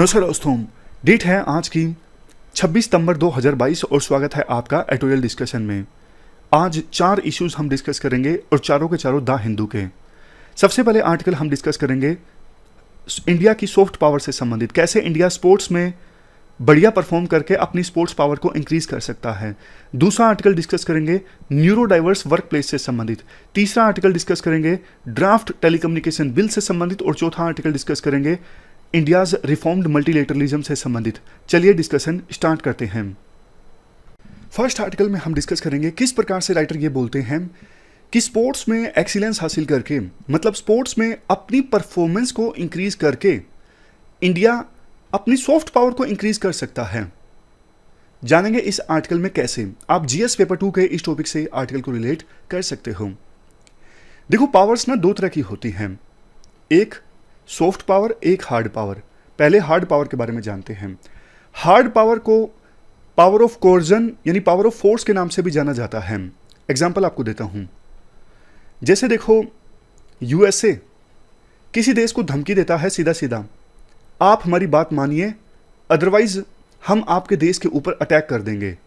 नमस्कार दोस्तों। डेट है आज की 26 सितंबर 2022 और स्वागत है आपका एडिटोरियल डिस्कशन में। आज 4 इश्यूज हम डिस्कस करेंगे और चारों के चारों द हिंदू के। सबसे पहले आर्टिकल हम डिस्कस करेंगे इंडिया की सॉफ्ट पावर से संबंधित, कैसे इंडिया स्पोर्ट्स में बढ़िया परफॉर्म करके अपनी स्पोर्ट्स पावर को इंक्रीज कर सकता है। दूसरा आर्टिकल डिस्कस करेंगे न्यूरो डाइवर्स वर्क प्लेस से संबंधित। तीसरा आर्टिकल डिस्कस करेंगे ड्राफ्ट टेलीकम्युनिकेशन बिल से संबंधित और चौथा आर्टिकल डिस्कस करेंगे इंडियाज रिफॉर्म्ड मल्टीलेटरलिज्म से संबंधित। चलिए डिस्कशन स्टार्ट करते हैं। फर्स्ट आर्टिकल में हम डिस्कस करेंगे किस प्रकार से राइटर ये बोलते हैं कि स्पोर्ट्स में एक्सीलेंस हासिल करके, मतलब स्पोर्ट्स में अपनी परफॉर्मेंस को इंक्रीज करके इंडिया अपनी सॉफ्ट पावर को इंक्रीज कर सकता है। जानेंगे इस आर्टिकल में कैसे। आप जीएस पेपर 2 के इस टॉपिक से आर्टिकल को रिलेट कर सकते हो। देखो, पावर्स ना दो तरह की होती हैं, एक सॉफ्ट पावर, एक हार्ड पावर। पहले हार्ड पावर के बारे में जानते हैं। हार्ड पावर को पावर ऑफ कोर्जन यानी पावर ऑफ फोर्स के नाम से भी जाना जाता है। एग्जाम्पल आपको देता हूं। जैसे देखो, यूएसए किसी देश को धमकी देता है सीधा सीधा, आप हमारी बात मानिए अदरवाइज हम आपके देश के ऊपर अटैक कर देंगे।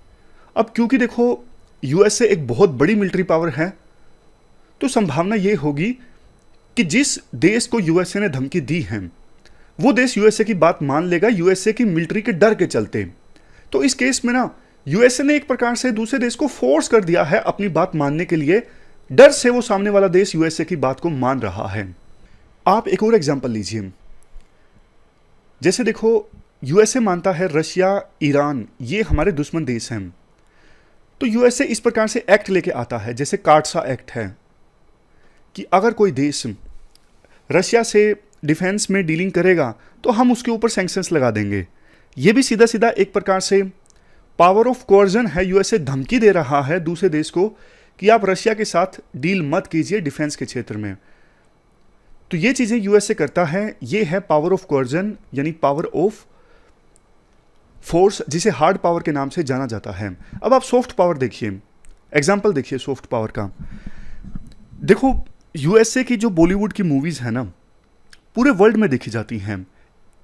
अब क्योंकि देखो यूएसए एक बहुत बड़ी मिलिट्री पावर है, तो संभावना यह होगी कि जिस देश को यूएसए ने धमकी दी है वो देश यूएसए की बात मान लेगा, यूएसए की मिलिट्री के डर के चलते। तो इस केस में ना यूएसए ने एक प्रकार से दूसरे देश को फोर्स कर दिया है अपनी बात मानने के लिए, डर से वो सामने वाला देश यूएसए की बात को मान रहा है। आप एक और एग्जांपल लीजिए। जैसे देखो, यूएसए मानता है रशिया, ईरान ये हमारे दुश्मन देश हैं, तो यूएसए इस प्रकार से एक्ट लेके आता है, जैसे कार्डसा एक्ट है कि अगर कोई देश रशिया से डिफेंस में डीलिंग करेगा तो हम उसके ऊपर सैंक्शंस लगा देंगे। ये भी सीधा सीधा एक प्रकार से पावर ऑफ कोर्जन है। यूएसए धमकी दे रहा है दूसरे देश को कि आप रशिया के साथ डील मत कीजिए डिफेंस के क्षेत्र में। तो ये चीजें यूएसए करता है, ये है पावर ऑफ कोर्जन यानी पावर ऑफ फोर्स, जिसे हार्ड पावर के नाम से जाना जाता है। अब आप सॉफ्ट पावर देखिए, एग्जाम्पल देखिए सॉफ्ट पावर का। देखो, यूएसए की जो बॉलीवुड की मूवीज है ना, पूरे वर्ल्ड में देखी जाती हैं।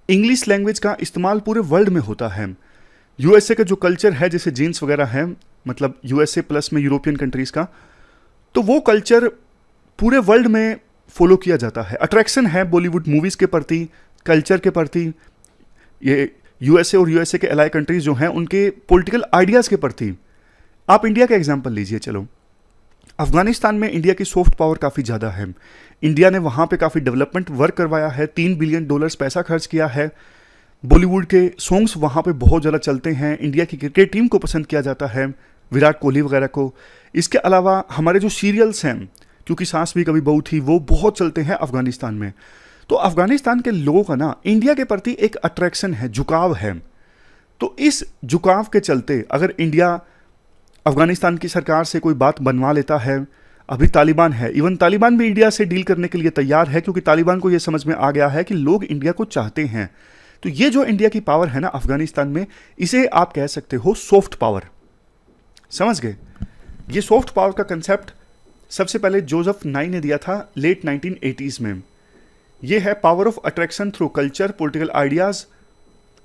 इंग्लिश लैंग्वेज का इस्तेमाल पूरे वर्ल्ड में होता है। यूएसए का जो कल्चर है, जैसे जीन्स वगैरह है, मतलब यूएसए प्लस में यूरोपियन कंट्रीज का, तो वो कल्चर पूरे वर्ल्ड में फॉलो किया जाता है। अट्रैक्शन है बॉलीवुड मूवीज के प्रति, कल्चर के प्रति, ये यूएसए और यूएसए के अलाइ कंट्रीज जो हैं उनके पॉलिटिकल आइडियाज के प्रति। आप इंडिया का एग्जाम्पल लीजिए। चलो, अफगानिस्तान में इंडिया की सॉफ्ट पावर काफ़ी ज़्यादा है। इंडिया ने वहाँ पे काफ़ी डेवलपमेंट वर्क करवाया है, $3 बिलियन पैसा खर्च किया है। बॉलीवुड के सॉन्ग्स वहाँ पे बहुत ज़्यादा चलते हैं। इंडिया की क्रिकेट टीम को पसंद किया जाता है, विराट कोहली वगैरह को। इसके अलावा हमारे जो सीरियल्स हैं, क्योंकि सास भी कभी बहू थी, वो बहुत चलते हैं अफगानिस्तान में। तो अफगानिस्तान के लोगों का ना इंडिया के प्रति एक अट्रैक्शन है, झुकाव है। तो इस झुकाव के चलते अगर इंडिया अफगानिस्तान की सरकार से कोई बात बनवा लेता है, अभी तालिबान है, इवन तालिबान भी इंडिया से डील करने के लिए तैयार है, क्योंकि तालिबान को यह समझ में आ गया है कि लोग इंडिया को चाहते हैं। तो ये जो इंडिया की पावर है ना अफगानिस्तान में, इसे आप कह सकते हो सॉफ्ट पावर। समझ गए? ये सॉफ्ट पावर का कंसेप्ट सबसे पहले जोसेफ नाई ने दिया था लेट 1980s में। ये है power of attraction through culture, political ideas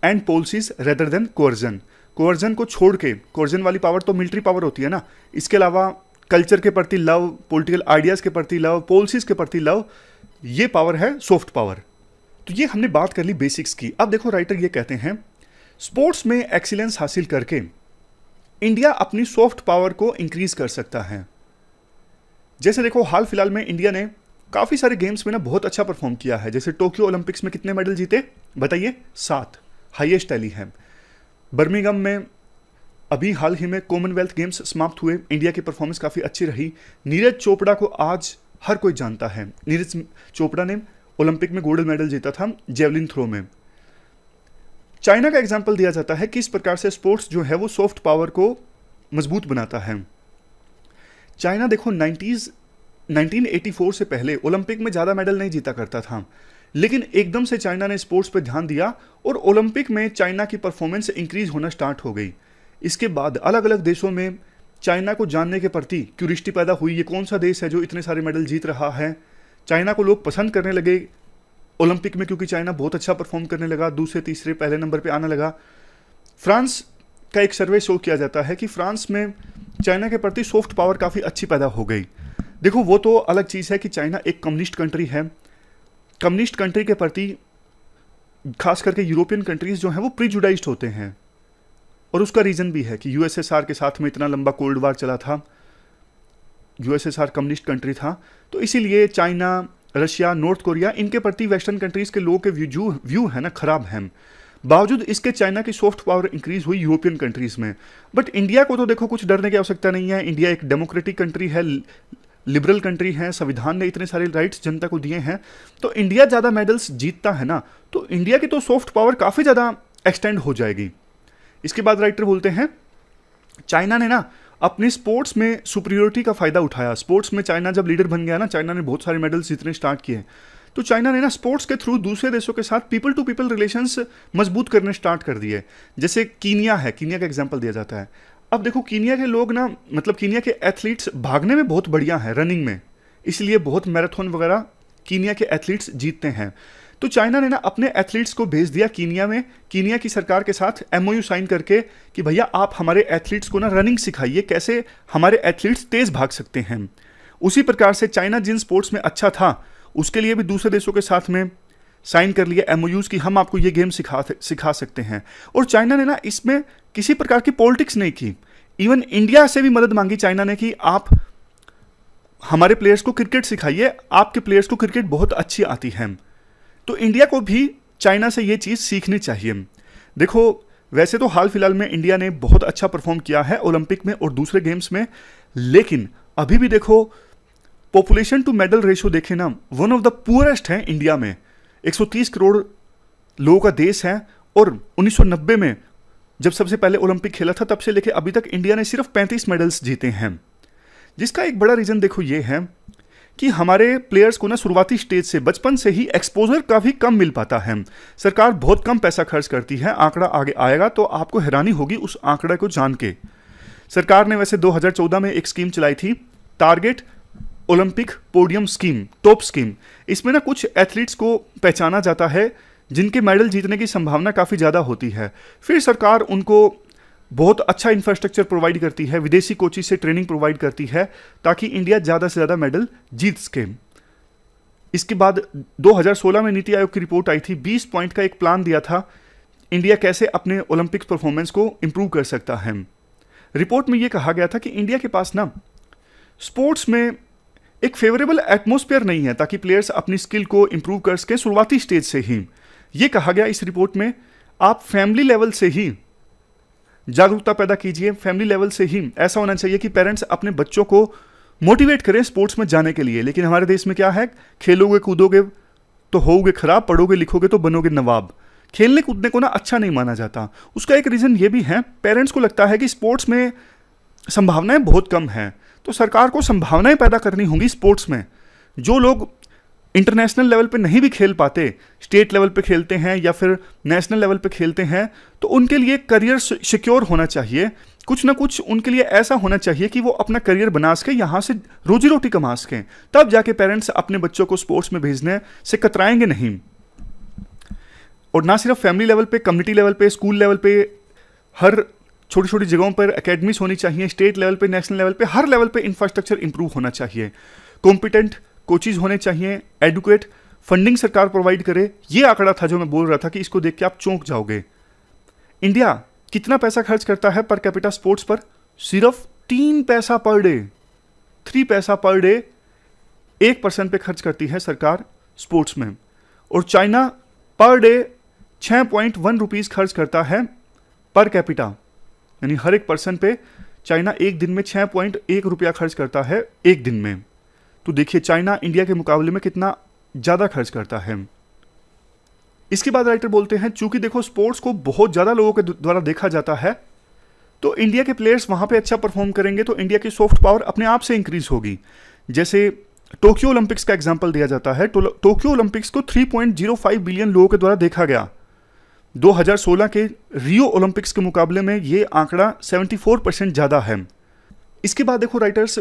and policies rather than coercion. Coercion को छोड़ के, कोर्जन वाली पावर तो मिलिट्री पावर होती है ना, इसके अलावा कल्चर के प्रति लव, पॉलिटिकल आइडियाज के प्रति लव, पॉलिसीज के प्रति लव, ये पावर है सॉफ्ट पावर। तो ये हमने बात कर ली बेसिक्स की। अब देखो, राइटर ये कहते हैं स्पोर्ट्स में एक्सीलेंस हासिल करके इंडिया अपनी सॉफ्ट पावर को इंक्रीज कर सकता है। जैसे देखो, हाल फिलहाल में इंडिया ने काफी सारे गेम्स में ना बहुत अच्छा परफॉर्म किया है। जैसे टोक्यो ओलंपिक्स में कितने मेडल जीते बताइए? 7, हाईएस्ट टैली है। बर्मिंघम में अभी हाल ही में कॉमनवेल्थ गेम्स समाप्त हुए, इंडिया की परफॉर्मेंस काफ़ी अच्छी रही। नीरज चोपड़ा को आज हर कोई जानता है। नीरज चोपड़ा ने ओलंपिक में गोल्ड मेडल जीता था जेवलिन थ्रो में। चाइना का एग्जाम्पल दिया जाता है कि इस प्रकार से स्पोर्ट्स जो है वो सॉफ्ट पावर को मजबूत बनाता है। चाइना देखो 1984 से पहले ओलंपिक में ज़्यादा मेडल नहीं जीता करता था, लेकिन एकदम से चाइना ने स्पोर्ट्स पर ध्यान दिया और ओलंपिक में चाइना की परफॉर्मेंस इंक्रीज होना स्टार्ट हो गई। इसके बाद अलग अलग देशों में चाइना को जानने के प्रति क्यूरियोसिटी पैदा हुई, ये कौन सा देश है जो इतने सारे मेडल जीत रहा है। चाइना को लोग पसंद करने लगे ओलंपिक में, क्योंकि चाइना बहुत अच्छा परफॉर्म करने लगा, दूसरे तीसरे पहले नंबर पे आने लगा। फ्रांस का एक सर्वे शो किया जाता है कि फ्रांस में चाइना के प्रति सॉफ्ट पावर काफ़ी अच्छी पैदा हो गई। देखो वो तो अलग चीज़ है कि चाइना एक कम्युनिस्ट कंट्री है, कम्युनिस्ट कंट्री के प्रति खास करके यूरोपियन कंट्रीज जो हैं वो प्रीजुडाइज्ड होते हैं, और उसका रीज़न भी है कि यूएसएसआर के साथ में इतना लंबा कोल्ड वार चला था, यूएसएसआर कम्युनिस्ट कंट्री था, तो इसीलिए चाइना, रशिया, नॉर्थ कोरिया, इनके प्रति वेस्टर्न कंट्रीज़ के लोगों के व्यू है ना खराब हैं। बावजूद इसके चाइना की सॉफ्ट पावर इंक्रीज हुई यूरोपियन कंट्रीज़ में। बट इंडिया को तो देखो कुछ डरने की आवश्यकता नहीं है, इंडिया एक डेमोक्रेटिक कंट्री है, लिबरल कंट्री है, संविधान ने इतने सारे राइट्स जनता को दिए हैं, तो इंडिया ज़्यादा मेडल्स जीतता है ना, तो इंडिया की तो सॉफ्ट पावर काफ़ी ज़्यादा एक्सटेंड हो जाएगी। इसके बाद राइटर बोलते हैं चाइना ने ना अपने स्पोर्ट्स में सुपीरियोरिटी का फ़ायदा उठाया। स्पोर्ट्स में चाइना जब लीडर बन गया ना, चाइना ने बहुत सारे मेडल्स जीतने स्टार्ट किए, तो चाइना ने ना स्पोर्ट्स के थ्रू दूसरे देशों के साथ पीपल टू पीपल रिलेशंस मजबूत करने स्टार्ट कर दिए। जैसे कीनिया है, कीनिया का एग्जांपल दिया जाता है। अब देखो कीनिया के लोग ना, मतलब कीनिया के एथलीट्स भागने में बहुत बढ़िया हैं, रनिंग में, इसलिए बहुत मैराथन वगैरह कीनिया के एथलीट्स जीतते हैं। तो चाइना ने ना अपने एथलीट्स को भेज दिया कीनिया में, कीनिया की सरकार के साथ एमओयू साइन करके कि भैया आप हमारे एथलीट्स को ना रनिंग सिखाइए, कैसे हमारे एथलीट्स तेज भाग सकते हैं। उसी प्रकार से चाइना जिन स्पोर्ट्स में अच्छा था उसके लिए भी दूसरे देशों के साथ में साइन कर लिया एमओयूज कि हम आपको ये गेम सिखा सकते हैं। और चाइना ने ना इसमें किसी प्रकार की पॉलिटिक्स नहीं की, इवन इंडिया से भी मदद मांगी चाइना ने कि आप हमारे प्लेयर्स को क्रिकेट सिखाइए, आपके प्लेयर्स को क्रिकेट बहुत अच्छी आती है। तो इंडिया को भी चाइना से ये चीज़ सीखनी चाहिए। देखो वैसे तो हाल फिलहाल में इंडिया ने बहुत अच्छा परफॉर्म किया है ओलंपिक में और दूसरे गेम्स में, लेकिन अभी भी देखो पॉपुलेशन टू मेडल रेशियो देखें ना, वन ऑफ द पुअरेस्ट है इंडिया में। 130 करोड़ लोगों का देश है, और 1990 में जब सबसे पहले ओलंपिक खेला था तब से लेके अभी तक इंडिया ने सिर्फ 35 मेडल्स जीते हैं। जिसका एक बड़ा रीज़न देखो ये है कि हमारे प्लेयर्स को ना शुरुआती स्टेज से, बचपन से ही एक्सपोजर काफ़ी कम मिल पाता है। सरकार बहुत कम पैसा खर्च करती है, आंकड़ा आगे आएगा तो आपको हैरानी होगी उस आंकड़े को जान के। सरकार ने वैसे 2014 में एक स्कीम चलाई थी, target Olympic podium scheme, top scheme. इसमें ना कुछ एथलीट्स को पहचाना जाता है जिनके मेडल जीतने की संभावना काफ़ी ज़्यादा होती है। फिर सरकार उनको बहुत अच्छा इंफ्रास्ट्रक्चर प्रोवाइड करती है, विदेशी कोचिज से ट्रेनिंग प्रोवाइड करती है ताकि इंडिया ज़्यादा से ज़्यादा मेडल जीत सके। इसके बाद 2016 में नीति आयोग की रिपोर्ट आई थी, 20 पॉइंट का एक प्लान दिया था इंडिया कैसे अपने ओलंपिक्स परफॉर्मेंस को इम्प्रूव कर सकता है। रिपोर्ट में यह कहा गया था कि इंडिया के पास ना स्पोर्ट्स में एक फेवरेबल एटमॉस्फेयर नहीं है ताकि प्लेयर्स अपनी स्किल को इम्प्रूव कर सकें शुरुआती स्टेज से ही। ये कहा गया इस रिपोर्ट में, आप फैमिली लेवल से ही जागरूकता पैदा कीजिए, फैमिली लेवल से ही ऐसा होना चाहिए कि पेरेंट्स अपने बच्चों को मोटिवेट करें स्पोर्ट्स में जाने के लिए। लेकिन हमारे देश में क्या है, खेलोगे कूदोगे तो होगे खराब, पढ़ोगे लिखोगे तो बनोगे नवाब। खेलने कूदने को ना अच्छा नहीं माना जाता। उसका एक रीज़न ये भी है, पेरेंट्स को लगता है कि स्पोर्ट्स में संभावनाएं बहुत कम हैं, तो सरकार को संभावनाएं पैदा करनी होंगी स्पोर्ट्स में। जो लोग इंटरनेशनल लेवल पे नहीं भी खेल पाते, स्टेट लेवल पे खेलते हैं या फिर नेशनल लेवल पे खेलते हैं, तो उनके लिए करियर सिक्योर होना चाहिए। कुछ ना कुछ उनके लिए ऐसा होना चाहिए कि वो अपना करियर बना सके, यहाँ से रोजी रोटी कमा सकें। तब जाके पेरेंट्स अपने बच्चों को स्पोर्ट्स में भेजने से कतराएंगे नहीं। और ना सिर्फ फैमिली लेवल पे, कम्युनिटी लेवल पे, स्कूल लेवल पे, हर छोटी छोटी जगहों पर एकेडमीज होनी चाहिए। स्टेट लेवल पे, नेशनल लेवल पे, हर लेवल पे इंफ्रास्ट्रक्चर इंप्रूव होना चाहिए। कॉम्पिटेंट कोचेज होने चाहिए, एडुकेट फंडिंग सरकार प्रोवाइड करे। ये आंकड़ा था जो मैं बोल रहा था कि इसको देख के आप चौंक जाओगे। इंडिया कितना पैसा खर्च करता है पर कैपिटा स्पोर्ट्स पर? सिर्फ 3 पैसा पर डे, 3 पैसा पर डे 1% पे खर्च करती है सरकार स्पोर्ट्स में। और चाइना पर डे 6.1 रुपीज़ खर्च करता है पर कैपिटा, यानी हर एक पर्सन पे चाइना एक दिन में 6.1 रुपया खर्च करता है एक दिन में। तो देखिए चाइना इंडिया के मुकाबले में कितना ज़्यादा खर्च करता है। इसके बाद राइटर बोलते हैं, चूंकि देखो स्पोर्ट्स को बहुत ज़्यादा लोगों के द्वारा देखा जाता है, तो इंडिया के प्लेयर्स वहाँ पे अच्छा परफॉर्म करेंगे तो इंडिया की सॉफ्ट पावर अपने आप से इंक्रीज होगी। जैसे टोक्यो ओलंपिक्स का एग्जाम्पल दिया जाता है। टोक्यो ओलंपिक्स को 3.05 बिलियन लोगों के द्वारा देखा गया। 2016 के रियो ओलंपिक्स के मुकाबले में ये आंकड़ा 74% ज़्यादा है। इसके बाद देखो राइटर्स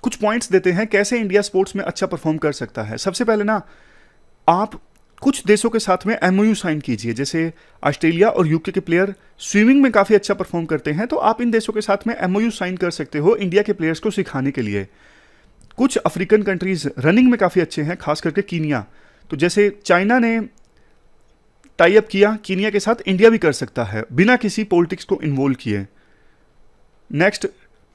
कुछ पॉइंट्स देते हैं कैसे इंडिया स्पोर्ट्स में अच्छा परफॉर्म कर सकता है। सबसे पहले ना, आप कुछ देशों के साथ में एमओयू साइन कीजिए, जैसे ऑस्ट्रेलिया और यूके के प्लेयर स्विमिंग में काफ़ी अच्छा परफॉर्म करते हैं, तो आप इन देशों के साथ में एमओयू साइन कर सकते हो इंडिया के प्लेयर्स को सिखाने के लिए। कुछ अफ्रीकन कंट्रीज रनिंग में काफ़ी अच्छे हैं, खास करके कीनिया। तो जैसे चाइना ने टाई अप किया कीनिया के साथ, इंडिया भी कर सकता है बिना किसी पॉलिटिक्स को इन्वॉल्व किए। नेक्स्ट,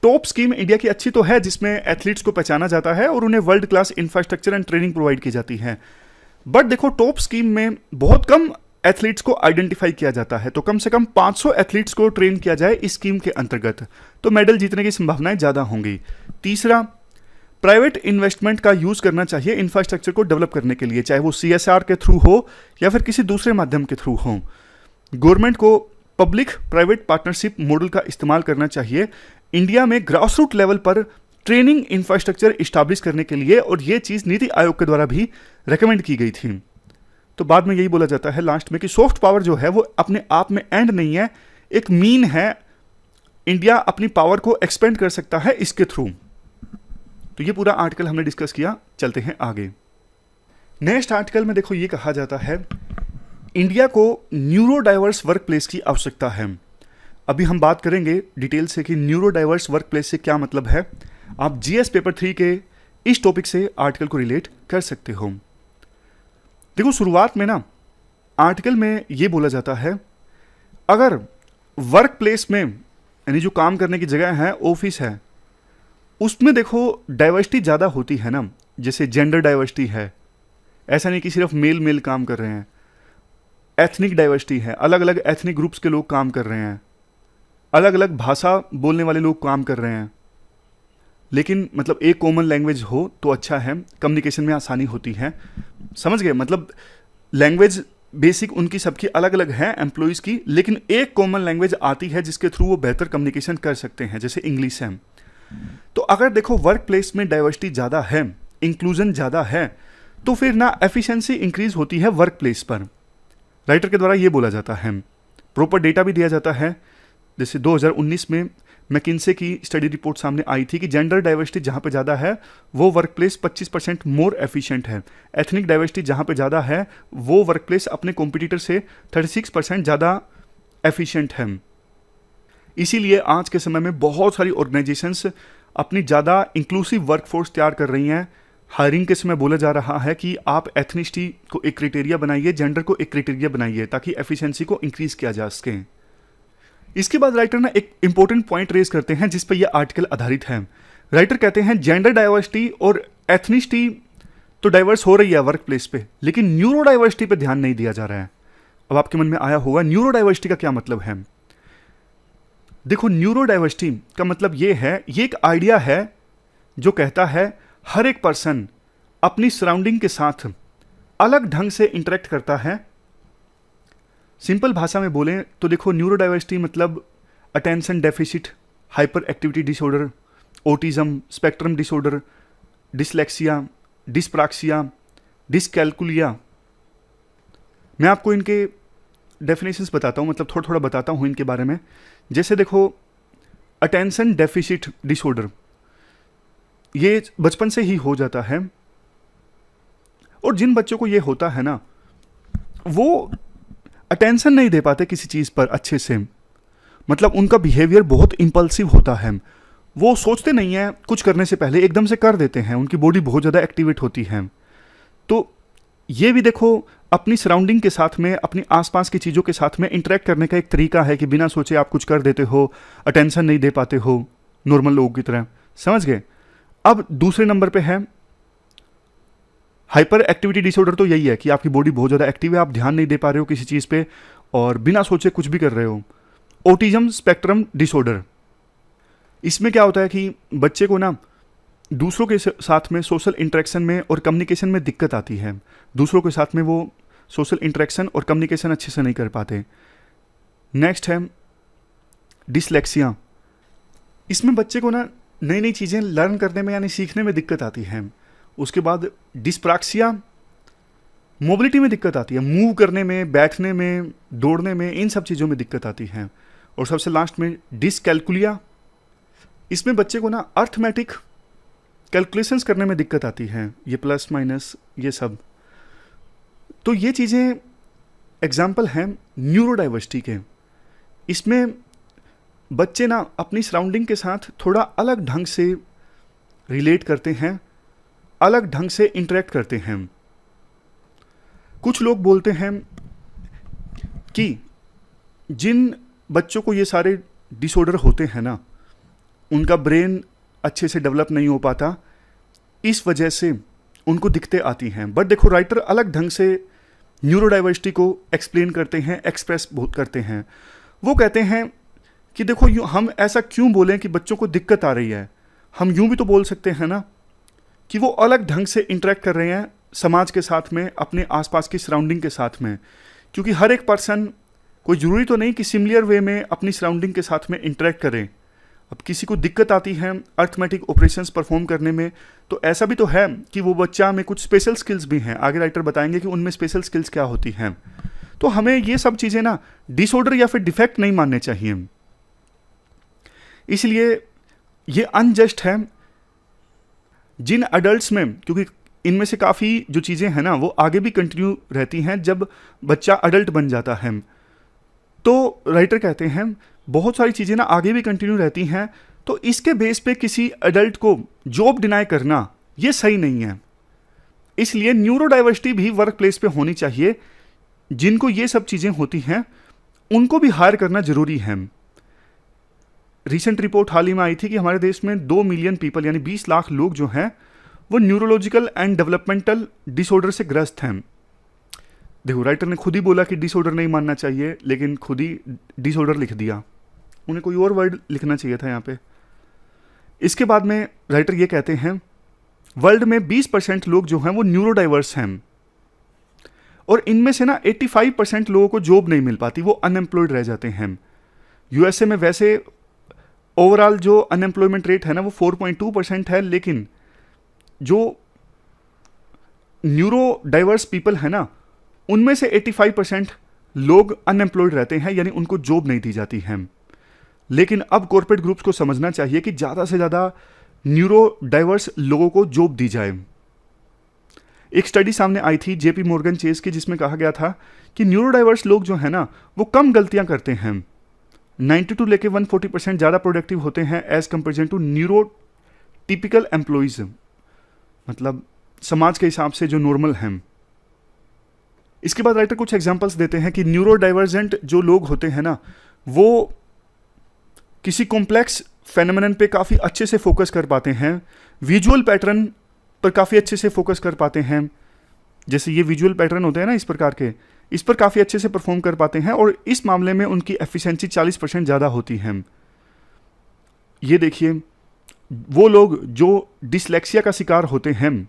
टॉप स्कीम इंडिया की अच्छी तो है, जिसमें एथलीट्स को पहचाना जाता है और उन्हें world class infrastructure and training provide की जाती है। बट देखो, टॉप स्कीम में बहुत कम एथलीट्स को आइडेंटिफाई किया जाता है, तो कम से कम 500 एथलीट्स को ट्रेन किया जाए इस स्कीम के अंतर्गत, तो मेडल जीतने की संभावनाएं ज़्यादा होंगी। तीसरा, प्राइवेट इन्वेस्टमेंट का यूज़ करना चाहिए इंफ्रास्ट्रक्चर को डेवलप करने के लिए, चाहे वो CSR के थ्रू हो या फिर किसी दूसरे माध्यम के थ्रू हो। गवर्नमेंट को पब्लिक प्राइवेट पार्टनरशिप मॉडल का इस्तेमाल करना चाहिए इंडिया में ग्रास रूट लेवल पर ट्रेनिंग इंफ्रास्ट्रक्चर इस्टाब्लिश करने के लिए, और ये चीज़ नीति आयोग के द्वारा भी रेकमेंड की गई थी। तो बाद में यही बोला जाता है लास्ट में कि सॉफ्ट पावर जो है वो अपने आप में एंड नहीं है, एक मीन है। इंडिया अपनी पावर को एक्सपेंड कर सकता है इसके थ्रू। तो ये पूरा आर्टिकल हमने डिस्कस किया, चलते हैं आगे। नेक्स्ट आर्टिकल में देखो ये कहा जाता है इंडिया को न्यूरो डाइवर्स वर्क प्लेस की आवश्यकता है। अभी हम बात करेंगे डिटेल से कि न्यूरो डाइवर्स वर्क प्लेस से क्या मतलब है। आप GS पेपर 3 के इस टॉपिक से आर्टिकल को रिलेट कर सकते हो। देखो, शुरुआत में ना आर्टिकल में ये बोला जाता है, अगर वर्क प्लेस में यानी जो काम करने की जगह है, ऑफिस है, उसमें देखो डाइवर्सिटी ज़्यादा होती है ना, जैसे जेंडर डाइवर्सिटी है, ऐसा नहीं कि सिर्फ मेल मेल काम कर रहे हैं। एथनिक डाइवर्सिटी है, अलग अलग एथनिक ग्रुप्स के लोग काम कर रहे हैं, अलग अलग भाषा बोलने वाले लोग काम कर रहे हैं। लेकिन मतलब एक कॉमन लैंग्वेज हो तो अच्छा है, कम्युनिकेशन में आसानी होती है। समझ गए? मतलब लैंग्वेज बेसिक उनकी सबकी अलग अलग है एम्प्लॉयज़ की, लेकिन एक कॉमन लैंग्वेज आती है जिसके थ्रू वो बेहतर कम्युनिकेशन कर सकते हैं, जैसे इंग्लिश है। तो अगर देखो वर्क प्लेस में डाइवर्सिटी ज़्यादा है, इंक्लूजन ज़्यादा है, तो फिर ना एफिशिएंसी इंक्रीज होती है वर्क प्लेस पर। राइटर के द्वारा ये बोला जाता है, प्रॉपर डेटा भी दिया जाता है। जैसे 2019 में मैकिन्से की स्टडी रिपोर्ट सामने आई थी कि जेंडर डाइवर्सिटी जहाँ पे ज़्यादा है वो वर्क प्लेस 25% मोर एफिशिएंट है। एथनिक डाइवर्सिटी जहाँ पे ज़्यादा है वो वर्क प्लेस अपने कॉम्पिटिटर से 36% ज़्यादा एफिशिएंट है। इसीलिए आज के समय में बहुत सारी ऑर्गेनाइजेशंस अपनी ज़्यादा इंक्लूसिव वर्कफोर्स तैयार कर रही हैं। हायरिंग के समय बोला जा रहा है कि आप एथनिसिटी को एक क्राइटेरिया बनाइए, जेंडर को एक क्राइटेरिया बनाइए, ताकि एफिशिएंसी को इंक्रीज किया जा सके। इसके बाद राइटर ना एक इंपॉर्टेंट पॉइंट रेज करते हैं जिस पर यह आर्टिकल आधारित है। राइटर कहते हैं जेंडर डाइवर्सिटी और एथनिसिटी तो डाइवर्स हो रही है वर्क प्लेस पे, लेकिन न्यूरो डाइवर्सिटी पे ध्यान नहीं दिया जा रहा है। अब आपके मन में आया होगा न्यूरो डाइवर्सिटी का क्या मतलब है। देखो, न्यूरो डाइवर्सिटी का मतलब ये है, ये एक आइडिया है जो कहता है हर एक पर्सन अपनी सराउंडिंग के साथ अलग ढंग से इंटरेक्ट करता है। सिंपल भाषा में बोलें तो देखो, न्यूरो डाइवर्सिटी मतलब attention deficit hyperactivity disorder, autism spectrum disorder, dyslexia, dyspraxia, dyscalculia. मैं आपको इनके डेफिनेशंस बताता हूँ, मतलब थोड़ा थोड़ा बताता हूँ इनके बारे में। जैसे देखो, अटेंशन डेफिसिट डिसऑर्डर ये बचपन से ही हो जाता है, और जिन बच्चों को ये होता है ना, वो अटेंशन नहीं दे पाते किसी चीज़ पर अच्छे से, मतलब उनका बिहेवियर बहुत इम्पल्सिव होता है। वो सोचते नहीं हैं कुछ करने से पहले, एकदम से कर देते हैं, उनकी बॉडी बहुत ज़्यादा एक्टिवेट होती है। तो ये भी देखो अपनी सराउंडिंग के साथ में, अपनी आसपास की चीज़ों के साथ में इंटरेक्ट करने का एक तरीका है कि बिना सोचे आप कुछ कर देते हो, अटेंशन नहीं दे पाते हो नॉर्मल लोगों की तरह। समझ गए? अब दूसरे नंबर पे है हाइपर एक्टिविटी डिसऑर्डर। तो यही है कि आपकी बॉडी बहुत ज़्यादा एक्टिव है, आप ध्यान नहीं दे पा रहे हो किसी चीज़ पे और बिना सोचे कुछ भी कर रहे हो। ऑटिज्म स्पेक्ट्रम डिसऑर्डर, इसमें क्या होता है कि बच्चे को ना दूसरों के साथ में सोशल इंटरेक्शन में और कम्युनिकेशन में दिक्कत आती है। दूसरों के साथ में वो सोशल इंटरेक्शन और कम्युनिकेशन अच्छे से नहीं कर पाते। नेक्स्ट है डिसलेक्सिया, इसमें बच्चे को ना नई नई चीज़ें लर्न करने में यानी सीखने में दिक्कत आती है। उसके बाद डिस्प्राक्सिया, मोबिलिटी में दिक्कत आती है, मूव करने में, बैठने में, दौड़ने में, इन सब चीज़ों में दिक्कत आती है। और सबसे लास्ट में डिसकैलकुलिया, इसमें बच्चे को ना अर्थमेटिक कैलकुलेशंस करने में दिक्कत आती है, ये प्लस माइनस ये सब। तो ये चीज़ें एग्जाम्पल हैं न्यूरोडाइवर्सिटी के। इसमें बच्चे ना अपनी सराउंडिंग के साथ थोड़ा अलग ढंग से रिलेट करते हैं, अलग ढंग से इंटरेक्ट करते हैं। कुछ लोग बोलते हैं कि जिन बच्चों को ये सारे डिसऑर्डर होते हैं ना, उनका ब्रेन अच्छे से डेवलप नहीं हो पाता, इस वजह से उनको दिक्कतें आती हैं। बट देखो, राइटर अलग ढंग से न्यूरोडाइवर्सिटी को एक्सप्लेन करते हैं, एक्सप्रेस बहुत करते हैं। वो कहते हैं कि देखो, हम ऐसा क्यों बोलें कि बच्चों को दिक्कत आ रही है। हम यूं भी तो बोल सकते हैं ना कि वो अलग ढंग से इंटरेक्ट कर रहे हैं समाज के साथ में, अपने आसपास की सराउंडिंग के साथ में। क्योंकि हर एक पर्सन, कोई ज़रूरी तो नहीं कि सिमिलर वे में अपनी सराउंडिंग के साथ में इंटरेक्ट करें। अब किसी को दिक्कत आती है अर्थमेटिक ऑपरेशंस परफॉर्म करने में, तो ऐसा भी तो है कि वो बच्चा में कुछ स्पेशल स्किल्स भी हैं। आगे राइटर बताएंगे कि उनमें स्पेशल स्किल्स क्या होती हैं। तो हमें ये सब चीज़ें ना डिसऑर्डर या फिर डिफेक्ट नहीं मानने चाहिए। इसलिए ये अनजस्ट है जिन अडल्ट्स में, क्योंकि इनमें से काफ़ी जो चीज़ें हैं ना वो आगे भी कंटिन्यू रहती हैं जब बच्चा अडल्ट बन जाता है। तो राइटर कहते हैं बहुत सारी चीज़ें ना आगे भी कंटिन्यू रहती हैं, तो इसके बेस पे किसी अडल्ट को जॉब डिनाई करना ये सही नहीं है। इसलिए न्यूरोडाइवर्सिटी भी वर्क प्लेस पे होनी चाहिए। जिनको ये सब चीज़ें होती हैं उनको भी हायर करना जरूरी है। रिसेंट रिपोर्ट हाल ही में आई थी कि हमारे देश में 2 मिलियन पीपल यानी 20 लाख लोग जो हैं वो न्यूरोलॉजिकल एंड डेवलपमेंटल डिसऑर्डर से ग्रस्त हैं। देखो, राइटर ने खुद ही बोला कि डिसऑर्डर नहीं मानना चाहिए, लेकिन खुद ही डिसऑर्डर लिख दिया। उन्हें कोई और वर्ड लिखना चाहिए था यहाँ पे। इसके बाद में राइटर ये कहते हैं वर्ल्ड में 20% लोग जो हैं वो न्यूरोडाइवर्स हैं, और इनमें से ना 85% लोगों को जॉब नहीं मिल पाती, वो अनएम्प्लॉयड रह जाते हैं। यूएसए में वैसे ओवरऑल जो अनएम्प्लॉयमेंट रेट है ना वो 4.2% है, लेकिन जो न्यूरो डाइवर्स पीपल है ना उनमें से 85% लोग अनएम्प्लॉयड रहते हैं, यानी उनको जॉब नहीं दी जाती है। लेकिन अब कॉर्पोरेट ग्रुप्स को समझना चाहिए कि ज़्यादा से ज़्यादा न्यूरो डाइवर्स लोगों को जॉब दी जाए। एक स्टडी सामने आई थी जेपी मॉर्गन चेस की, जिसमें कहा गया था कि न्यूरो डाइवर्स लोग जो है ना वो कम गलतियां करते हैं, 92 लेके 140% ज़्यादा प्रोडक्टिव होते हैं as comparison to neurotypical employees, मतलब समाज के हिसाब से जो नॉर्मल हैं। इसके बाद राइटर कुछ एग्जांपल्स देते हैं कि न्यूरो डाइवर्जेंट जो लोग होते हैं ना वो किसी कॉम्प्लेक्स फेनोमेनन पे काफ़ी अच्छे से फोकस कर पाते हैं, विजुअल पैटर्न पर काफ़ी अच्छे से फोकस कर पाते हैं। जैसे ये विजुअल पैटर्न होते हैं ना इस प्रकार के, इस पर काफ़ी अच्छे से परफॉर्म कर पाते हैं, और इस मामले में उनकी एफिशिएंसी 40% ज़्यादा होती है। ये देखिए, वो लोग जो डिसलेक्सिया का शिकार होते हैं,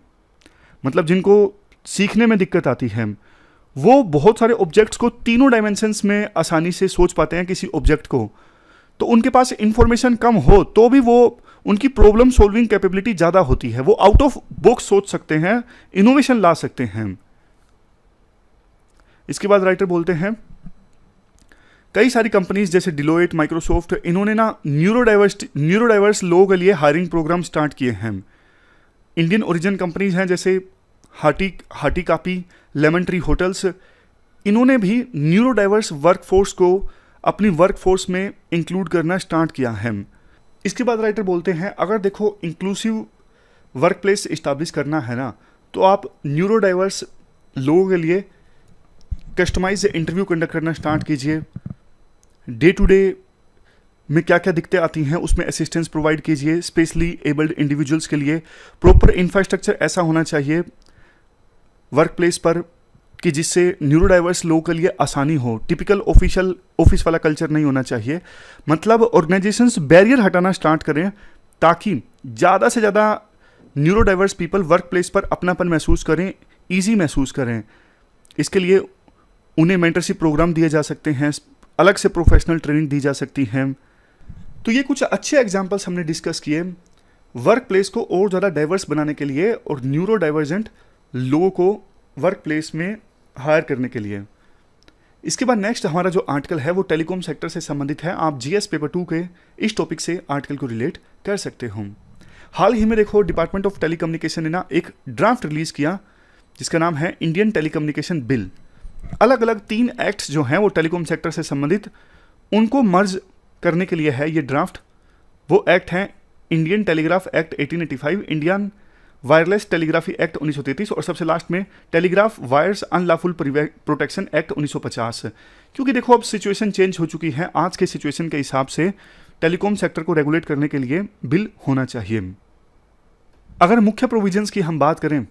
मतलब जिनको सीखने में दिक्कत आती है, वो बहुत सारे ऑब्जेक्ट्स को तीनों डायमेंशंस में आसानी से सोच पाते हैं किसी ऑब्जेक्ट को। तो उनके पास इंफॉर्मेशन कम हो तो भी वो उनकी प्रॉब्लम सॉल्विंग कैपेबिलिटी ज़्यादा होती है, वो आउट ऑफ बॉक्स सोच सकते हैं, इनोवेशन ला सकते हैं। इसके बाद राइटर बोलते हैं कई सारी कंपनीज जैसे डिलोइट, माइक्रोसॉफ्ट, इन्होंने ना न्यूरोडाइवर्स लोगों के लिए हायरिंग प्रोग्राम स्टार्ट किए हैं। इंडियन ओरिजिन कंपनीज हैं जैसे Hatti Kaapi, Lemon Tree Hotels, इन्होंने भी न्यूरोडाइवर्स वर्कफोर्स को अपनी वर्कफोर्स में इंक्लूड करना स्टार्ट किया है। इसके बाद राइटर बोलते हैं अगर देखो इंक्लूसिव वर्क प्लेस इस्टेब्लिश करना है ना, तो आप न्यूरोडाइवर्स लोगों के लिए कस्टमाइज इंटरव्यू कंडक्ट करना स्टार्ट कीजिए। डे टू डे में क्या क्या दिक्कतें आती हैं उसमें असिस्टेंस प्रोवाइड कीजिए। स्पेशली एबल्ड इंडिविजुअल्स के लिए प्रॉपर इंफ्रास्ट्रक्चर ऐसा होना चाहिए वर्क प्लेस पर कि जिससे न्यूरोडाइवर्स लोगों के लिए आसानी हो। टिपिकल ऑफिस वाला कल्चर नहीं होना चाहिए। मतलब ऑर्गेनाइजेशंस बैरियर हटाना स्टार्ट करें ताकि ज़्यादा से ज़्यादा न्यूरोडाइवर्स पीपल वर्क प्लेस पर अपनापन महसूस करें, ईजी महसूस करें। इसके लिए उन्हें मेंटरशिप प्रोग्राम दिए जा सकते हैं, अलग से प्रोफेशनल ट्रेनिंग दी जा सकती है। तो ये कुछ अच्छे एग्जाम्पल्स हमने डिस्कस किए वर्क प्लेस को और ज़्यादा डाइवर्स बनाने के लिए और न्यूरो डाइवर्जेंट लोगों को वर्क प्लेस में हायर करने के लिए। इसके बाद नेक्स्ट हमारा जो आर्टिकल है वो टेलीकॉम सेक्टर से संबंधित है। आप जीएस पेपर 2 के इस टॉपिक से आर्टिकल को रिलेट कर सकते हो। हाल ही में देखो डिपार्टमेंट ऑफ टेलीकम्युनिकेशन ने ना एक ड्राफ्ट रिलीज किया जिसका नाम है इंडियन टेलीकम्युनिकेशन बिल। अलग अलग 3 एक्ट्स जो हैं वो टेलीकॉम सेक्टर से संबंधित, उनको मर्ज करने के लिए है ये ड्राफ्ट। वो एक्ट हैं Indian telegraph act 1885, Indian wireless telegraphy act 1933 और सबसे लास्ट में telegraph wires unlawful protection act 1950। क्योंकि देखो अब सिचुएशन चेंज हो चुकी है, आज के सिचुएशन के हिसाब से टेलीकॉम सेक्टर को रेगुलेट करने के लिए बिल होना चाहिए। अगर मुख्य प्रोविजंस की हम बात करें,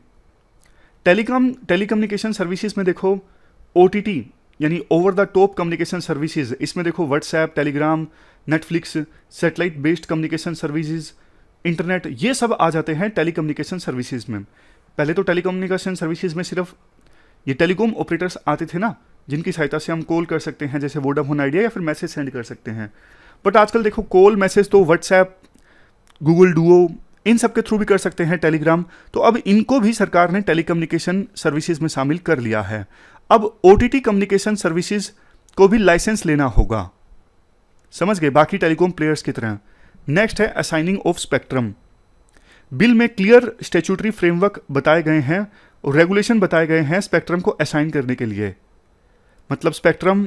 टेलीकम्युनिकेशन सर्विसेज में देखो OTT यानी over the top communication services, इसमें देखो WhatsApp, Telegram, Netflix, satellite based communication services, internet, ये सब आ जाते हैं टेलीकम्युनिकेशन सर्विसेज में। पहले तो टेलीकम्युनिकेशन सर्विसेज में सिर्फ ये टेलीकॉम ऑपरेटर्स आते थे ना, जिनकी सहायता से हम कॉल कर सकते हैं, जैसे वोडाफोन आइडिया, या फिर मैसेज सेंड कर सकते हैं। बट आजकल देखो कॉल मैसेज तो व्हाट्सएप, गूगल डुओ, इन सब के थ्रू भी कर सकते हैं, टेलीग्राम। तो अब इनको भी सरकार ने टेलीकम्युनिकेशन सर्विसेज में शामिल कर लिया है। अब OTT कम्युनिकेशन सर्विसेज को भी लाइसेंस लेना होगा, समझ गए, बाकी टेलीकॉम प्लेयर्स की तरह। नेक्स्ट है असाइनिंग ऑफ स्पेक्ट्रम। बिल में क्लियर स्टैट्यूटरी फ्रेमवर्क बताए गए हैं और रेगुलेशन बताए गए हैं स्पेक्ट्रम को असाइन करने के लिए। मतलब स्पेक्ट्रम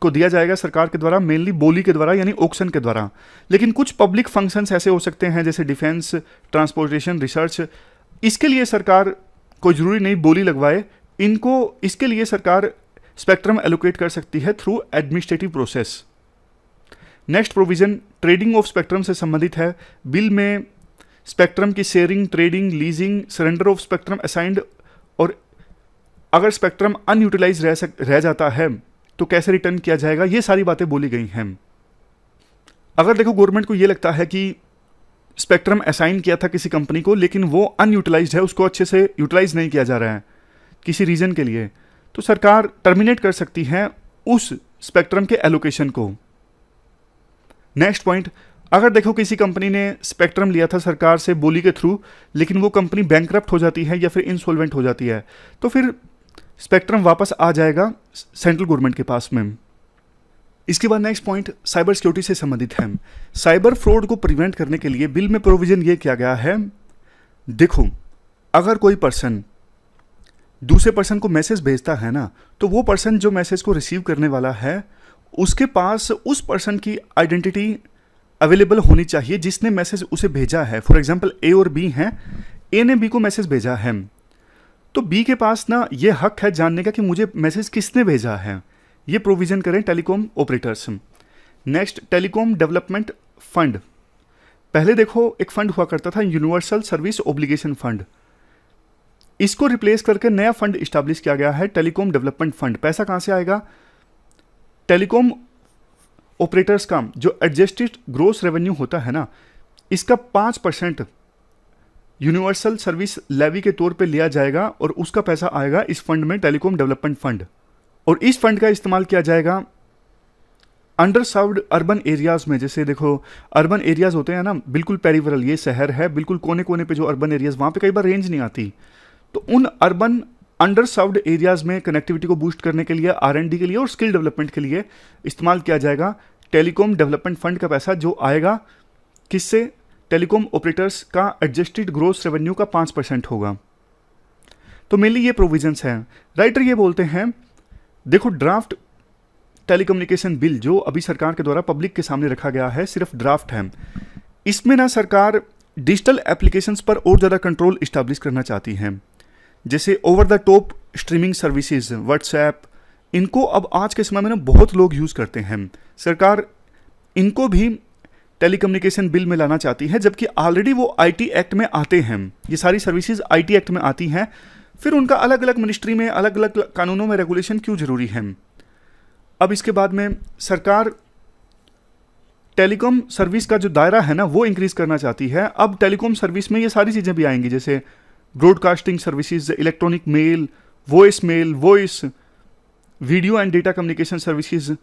को दिया जाएगा सरकार के द्वारा, मेनली बोली के द्वारा यानी ऑक्शन के द्वारा। लेकिन कुछ पब्लिक फंक्शंस ऐसे हो सकते हैं जैसे डिफेंस, ट्रांसपोर्टेशन, रिसर्च, इसके लिए सरकार कोई जरूरी नहीं बोली लगवाए, इनको इसके लिए सरकार स्पेक्ट्रम एलोकेट कर सकती है through administrative process. Next provision trading of spectrum से संबंधित है। बिल में स्पेक्ट्रम की sharing, trading, leasing, surrender of spectrum assigned, और अगर स्पेक्ट्रम अनयूटिलाइज रह जाता है तो कैसे रिटर्न किया जाएगा, ये सारी बातें बोली गई हैं। अगर देखो गवर्नमेंट को ये लगता है कि स्पेक्ट्रम असाइन किया था किसी कंपनी को लेकिन वो अनयूटिलाइज्ड है, उसको अच्छे से यूटिलाइज नहीं किया जा रहा है किसी रीजन के लिए, तो सरकार टर्मिनेट कर सकती है उस स्पेक्ट्रम के एलोकेशन को। नेक्स्ट पॉइंट, अगर देखो किसी कंपनी ने स्पेक्ट्रम लिया था सरकार से बोली के थ्रू, लेकिन वो कंपनी बैंकरप्ट हो जाती है या फिर इंसॉल्वेंट हो जाती है, तो फिर स्पेक्ट्रम वापस आ जाएगा सेंट्रल गवर्नमेंट के पास में। इसके बाद नेक्स्ट पॉइंट साइबर सिक्योरिटी से संबंधित है। साइबर फ्रॉड को प्रिवेंट करने के लिए बिल में प्रोविजन ये किया गया है, देखो अगर कोई पर्सन दूसरे पर्सन को मैसेज भेजता है ना, तो वो पर्सन जो मैसेज को रिसीव करने वाला है उसके पास उस पर्सन की आइडेंटिटी अवेलेबल होनी चाहिए जिसने मैसेज उसे भेजा है। फॉर एग्जांपल ए और बी हैं, ए ने बी को मैसेज भेजा है, तो बी के पास ना ये हक है जानने का कि मुझे मैसेज किसने भेजा है। ये प्रोविजन करें telecom operators. Next telecom development fund. पहले देखो एक फंड हुआ करता था यूनिवर्सल सर्विस ऑब्लिगेशन फंड, इसको रिप्लेस करके नया फंड इस्टेब्लिश किया गया है टेलीकॉम डेवलपमेंट फंड। पैसा कहाँ से आएगा? टेलीकॉम ऑपरेटर्स का जो एडजस्टेड ग्रोस रेवेन्यू होता है ना, इसका 5% यूनिवर्सल सर्विस लेवी के तौर पे लिया जाएगा और उसका पैसा आएगा इस फंड में, टेलीकॉम डेवलपमेंट फंड। और इस फंड का इस्तेमाल किया जाएगा अंडर सर्व्ड अर्बन एरियाज में। जैसे देखो अर्बन एरियाज होते हैं ना, बिल्कुल पेरिफेरल, ये शहर है, बिल्कुल कोने कोने पे जो अर्बन एरियाज, वहाँ पे कई बार रेंज नहीं आती, तो उन अर्बन अंडर सर्व्ड एरियाज में कनेक्टिविटी को बूस्ट करने के लिए, R&D के लिए और स्किल डेवलपमेंट के लिए इस्तेमाल किया जाएगा टेलीकॉम डेवलपमेंट फंड का पैसा, जो आएगा किससे? टेलीकॉम ऑपरेटर्स का एडजस्टेड ग्रोस रेवेन्यू का 5% होगा। तो मेनली ये प्रोविजंस हैं। राइटर ये बोलते हैं, देखो ड्राफ्ट टेलीकम्युनिकेशन बिल जो अभी सरकार के द्वारा पब्लिक के सामने रखा गया है सिर्फ ड्राफ्ट है। इसमें ना सरकार डिजिटल एप्लीकेशंस पर और ज़्यादा कंट्रोल इस्टेब्लिश करना चाहती है। जैसे over the top streaming services, WhatsApp, इनको अब आज के समय में ना बहुत लोग यूज़ करते हैं। सरकार इनको भी टेलीकम्युनिकेशन बिल में लाना चाहती है, जबकि ऑलरेडी वो IT एक्ट में आते हैं। ये सारी सर्विसेज IT एक्ट में आती हैं, फिर उनका अलग अलग मिनिस्ट्री में, अलग अलग कानूनों में रेगुलेशन क्यों जरूरी है? अब इसके बाद में सरकार टेलीकॉम सर्विस का जो दायरा है ना वो इंक्रीज करना चाहती है। अब टेलीकॉम सर्विस में ये सारी चीज़ें भी आएंगी, जैसे broadcasting services, electronic mail, voice, video and data communication services,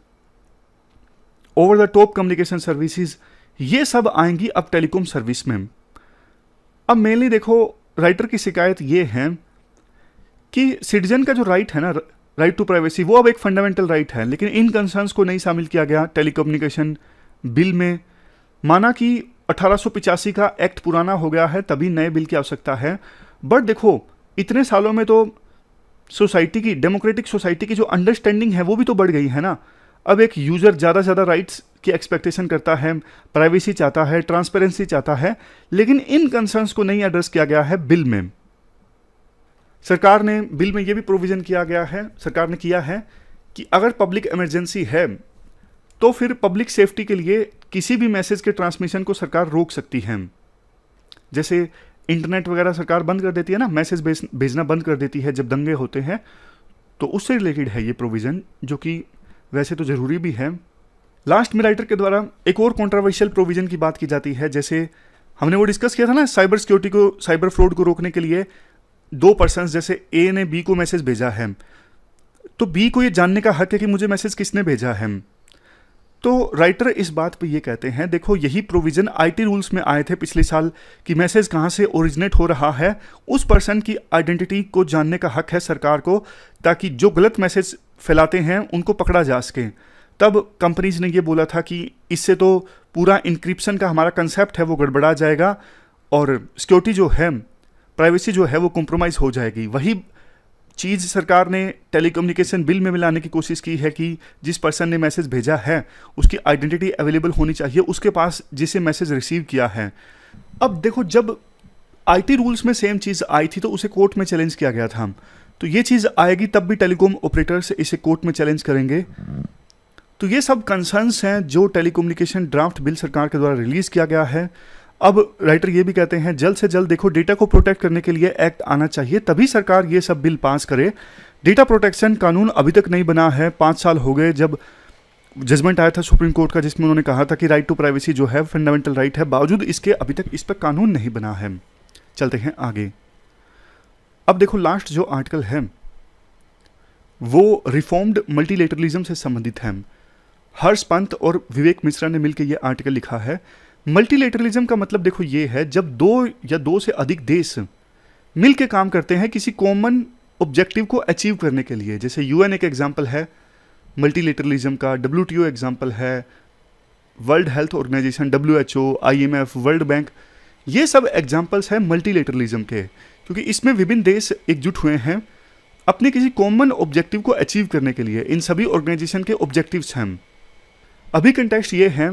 over the top communication services, ये सब आएंगी अब टेलीकॉम सर्विस में। अब मेनली देखो राइटर की शिकायत ये है कि सिटीजन का जो राइट है ना, राइट टू प्राइवेसी, वो अब एक फंडामेंटल राइट है, लेकिन इन कंसर्न्स को नहीं शामिल किया गया टेलीकम्युनिकेशन बिल में। माना कि 1885 का एक्ट पुराना हो गया है, तभी नए बिल की आवश्यकता है। बट देखो इतने सालों में तो सोसाइटी की, डेमोक्रेटिक सोसाइटी की जो अंडरस्टैंडिंग है वो भी तो बढ़ गई है ना। अब एक यूज़र ज़्यादा से ज़्यादा राइट्स की एक्सपेक्टेशन करता है, प्राइवेसी चाहता है, ट्रांसपेरेंसी चाहता है, लेकिन इन कंसर्न्स को नहीं एड्रेस किया गया है बिल में। सरकार ने बिल में ये भी प्रोविज़न किया गया है, सरकार ने किया है कि अगर पब्लिक इमरजेंसी है तो फिर पब्लिक सेफ्टी के लिए किसी भी मैसेज के ट्रांसमिशन को सरकार रोक सकती है। जैसे इंटरनेट वगैरह सरकार बंद कर देती है ना, मैसेज भेजना बंद कर देती है जब दंगे होते हैं, तो उससे रिलेटेड है ये प्रोविज़न, जो कि वैसे तो ज़रूरी भी है। लास्ट में राइटर के द्वारा एक और कंट्रोवर्शियल प्रोविज़न की बात की जाती है। जैसे हमने वो डिस्कस किया था ना, साइबर सिक्योरिटी को, साइबर फ्रॉड को रोकने के लिए दो पर्सन्स, जैसे ए ने बी को मैसेज भेजा है, तो बी को ये जानने का हक है कि मुझे मैसेज किसने भेजा है। तो राइटर इस बात पे ये कहते हैं, देखो यही प्रोविज़न आईटी रूल्स में आए थे पिछले साल कि मैसेज कहाँ से ओरिजिनेट हो रहा है, उस पर्सन की आइडेंटिटी को जानने का हक है सरकार को, ताकि जो गलत मैसेज फैलाते हैं उनको पकड़ा जा सके। तब कंपनीज ने ये बोला था कि इससे तो पूरा इंक्रिप्शन का हमारा कंसेप्ट है वो गड़बड़ा जाएगा और सिक्योरिटी जो है, प्राइवेसी जो है वो कॉम्प्रोमाइज़ हो जाएगी। वही चीज़ सरकार ने टेलीकम्युनिकेशन बिल में मिलाने की कोशिश की है कि जिस पर्सन ने मैसेज भेजा है उसकी आइडेंटिटी अवेलेबल होनी चाहिए उसके पास जिसे मैसेज रिसीव किया है। अब देखो, जब आईटी रूल्स में सेम चीज़ आई थी तो उसे कोर्ट में चैलेंज किया गया था, तो ये चीज़ आएगी तब भी टेलीकॉम ऑपरेटर्स इसे कोर्ट में चैलेंज करेंगे। तो ये सब कंसर्न्स हैं जो टेलीकम्युनिकेशन ड्राफ्ट बिल सरकार के द्वारा रिलीज़ किया गया है। अब राइटर ये भी कहते हैं जल्द से जल्द देखो डेटा को प्रोटेक्ट करने के लिए एक्ट आना चाहिए, तभी सरकार ये सब बिल पास करे। डेटा प्रोटेक्शन कानून अभी तक नहीं बना है। 5 साल हो गए जब जजमेंट आया था सुप्रीम कोर्ट का, जिसमें उन्होंने कहा था कि राइट टू प्राइवेसी जो है फंडामेंटल राइट है, बावजूद इसके अभी तक इस पर कानून नहीं बना है। चलते हैं आगे। अब देखो लास्ट जो आर्टिकल है वो रिफॉर्म्ड मल्टीलेटरलिज्म से संबंधित है। हर्ष पंत और विवेक मिश्रा ने मिलकर ये आर्टिकल लिखा है। मल्टीलेटरलिज्म का मतलब देखो ये है जब दो या दो से अधिक देश मिल के काम करते हैं किसी कॉमन ऑब्जेक्टिव को अचीव करने के लिए। जैसे यूएन एक एग्जाम्पल है मल्टीलेटरलिज्म का, WTO एग्जाम्पल है, World Health Organization WHO, IMF, World Bank, ये सब एग्जाम्पल्स हैं मल्टीलेटरलिज्म के, क्योंकि इसमें विभिन्न देश एकजुट हुए हैं अपने किसी कॉमन ऑब्जेक्टिव को अचीव करने के लिए। इन सभी ऑर्गेनाइजेशन के ऑब्जेक्टिव्स हैं। अभी कंटेक्स्ट ये है,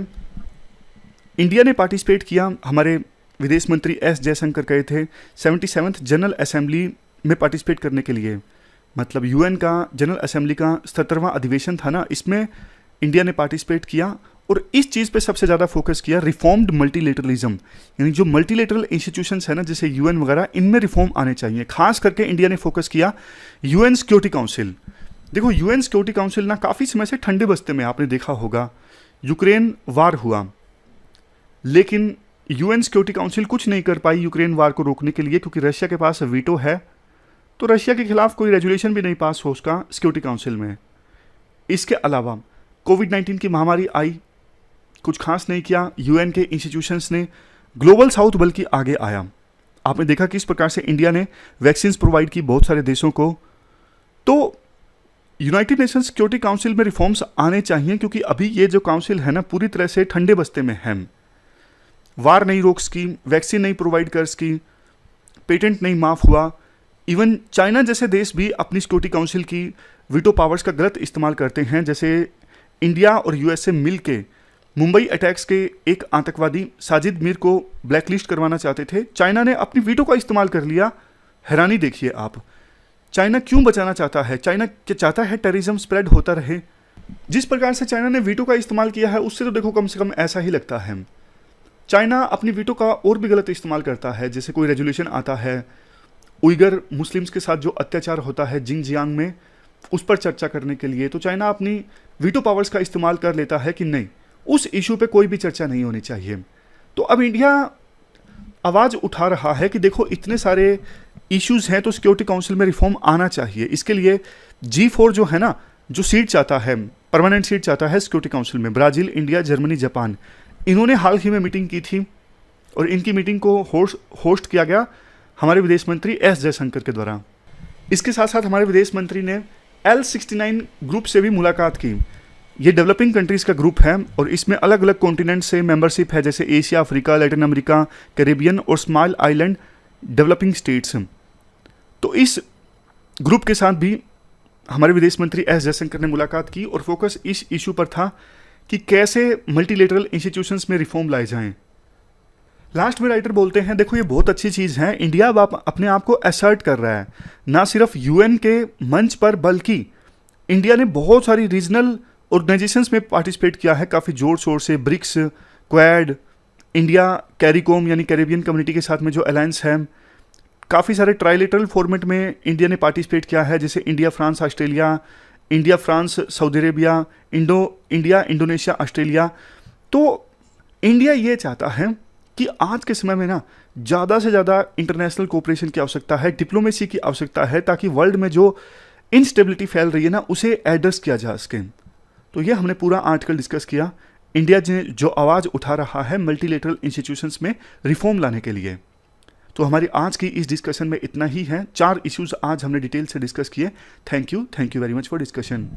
इंडिया ने पार्टिसिपेट किया, हमारे विदेश मंत्री एस जयशंकर गए थे 77th जनरल असेंबली में पार्टिसिपेट करने के लिए। मतलब यूएन का जनरल असेंबली का 77वां अधिवेशन था ना, इसमें इंडिया ने पार्टिसिपेट किया और इस चीज़ पे सबसे ज़्यादा फोकस किया, रिफॉर्म्ड मल्टीलेटरलिज्म, यानी जो मल्टीलेटरल इंस्टीट्यूशंस है ना जैसे यूएन वगैरह, इनमें रिफॉर्म आने चाहिए। खास करके इंडिया ने फोकस किया यूएन सिक्योरिटी काउंसिल। देखो यूएन सिक्योरिटी काउंसिल ना काफ़ी समय से ठंडे बस्ते में, आपने देखा होगा यूक्रेन वार हुआ, लेकिन यूएन सिक्योरिटी काउंसिल कुछ नहीं कर पाई यूक्रेन वार को रोकने के लिए, क्योंकि रशिया के पास वीटो है, तो रशिया के खिलाफ कोई रेजोल्यूशन भी नहीं पास हो उसका सिक्योरिटी काउंसिल में। इसके अलावा कोविड-19 की महामारी आई, कुछ खास नहीं किया यूएन के इंस्टीट्यूशंस ने, ग्लोबल साउथ बल्कि आगे आया। आपने देखा किस प्रकार से इंडिया ने वैक्सीन प्रोवाइड की बहुत सारे देशों को। तो यूनाइटेड नेशंस सिक्योरिटी काउंसिल में रिफॉर्म्स आने चाहिए, क्योंकि अभी ये जो काउंसिल है ना पूरी तरह से ठंडे बस्ते में है। वार नहीं रोक सकी, वैक्सीन नहीं प्रोवाइड कर सकी, पेटेंट नहीं माफ़ हुआ। इवन चाइना जैसे देश भी अपनी सिक्योरिटी काउंसिल की वीटो पावर्स का गलत इस्तेमाल करते हैं। जैसे इंडिया और यूएसए मिल के मुंबई अटैक्स के एक आतंकवादी साजिद मीर को ब्लैकलिस्ट करवाना चाहते थे, चाइना ने अपनी वीटो का इस्तेमाल कर लिया। हैरानी देखिए आप, चाइना क्यों बचाना चाहता है? चाइना क्या चाहता है टेररिज्म स्प्रेड होता रहे? जिस प्रकार से चाइना ने वीटो का इस्तेमाल किया है उससे तो देखो कम से कम ऐसा ही लगता है। चाइना अपनी वीटो का और भी गलत इस्तेमाल करता है। जैसे कोई रेजोल्यूशन आता है उइगर मुस्लिम्स के साथ जो अत्याचार होता है जिंगजियांग में, उस पर चर्चा करने के लिए, तो चाइना अपनी वीटो पावर्स का इस्तेमाल कर लेता है कि नहीं, उस इशू पे कोई भी चर्चा नहीं होनी चाहिए। तो अब इंडिया आवाज़ उठा रहा है कि देखो इतने सारे इश्यूज़ हैं तो सिक्योरिटी काउंसिल में रिफॉर्म आना चाहिए। इसके लिए G4 जो है ना, जो सीट चाहता है, परमानेंट सीट चाहता है सिक्योरिटी काउंसिल में, ब्राज़ील, इंडिया, जर्मनी, जापान, इन्होंने हाल ही में मीटिंग की थी और इनकी मीटिंग को होस्ट किया गया हमारे विदेश मंत्री एस जयशंकर के द्वारा। इसके साथ साथ हमारे विदेश मंत्री ने L69 ग्रुप से भी मुलाकात की। ये डेवलपिंग कंट्रीज़ का ग्रुप है और इसमें अलग अलग कॉन्टिनेंट से मेंबरशिप है, जैसे Asia, Africa, Latin America, Caribbean और स्मॉल आइलैंड डेवलपिंग स्टेट्स। तो इस ग्रुप के साथ भी हमारे विदेश मंत्री एस जयशंकर ने मुलाकात की और फोकस इस इशू पर था कि कैसे मल्टीलेटरल इंस्टीट्यूशंस में रिफॉर्म लाए जाएं। लास्ट में राइटर बोलते हैं, देखो ये बहुत अच्छी चीज़ है, इंडिया अब अपने आप को असर्ट कर रहा है, ना सिर्फ यूएन के मंच पर बल्कि इंडिया ने बहुत सारी रीजनल ऑर्गेनाइजेशंस में पार्टिसिपेट किया है काफ़ी जोर शोर से। ब्रिक्स, क्वाड, इंडिया कैरिकॉम यानी कैरेबियन कम्युनिटी के साथ में जो अलायंस है, काफ़ी सारे ट्राइलेटरल फॉर्मेट में इंडिया ने पार्टिसिपेट किया है, जैसे India France Australia, India France Saudi Arabia, India Indonesia Australia. तो इंडिया ये चाहता है कि आज के समय में ना ज़्यादा से ज़्यादा इंटरनेशनल कोऑपरेशन की आवश्यकता है, डिप्लोमेसी की आवश्यकता है, ताकि वर्ल्ड में जो इंस्टेबिलिटी फैल रही है ना उसे एड्रेस किया जा सके। तो ये हमने पूरा आर्टिकल डिस्कस किया, इंडिया जो आवाज़ उठा रहा है मल्टीलेटरल इंस्टीट्यूशंस में रिफॉर्म लाने के लिए। तो हमारी आज की इस डिस्कशन में इतना ही है। 4 इश्यूज आज हमने डिटेल से डिस्कस किए। Thank you very much for discussion.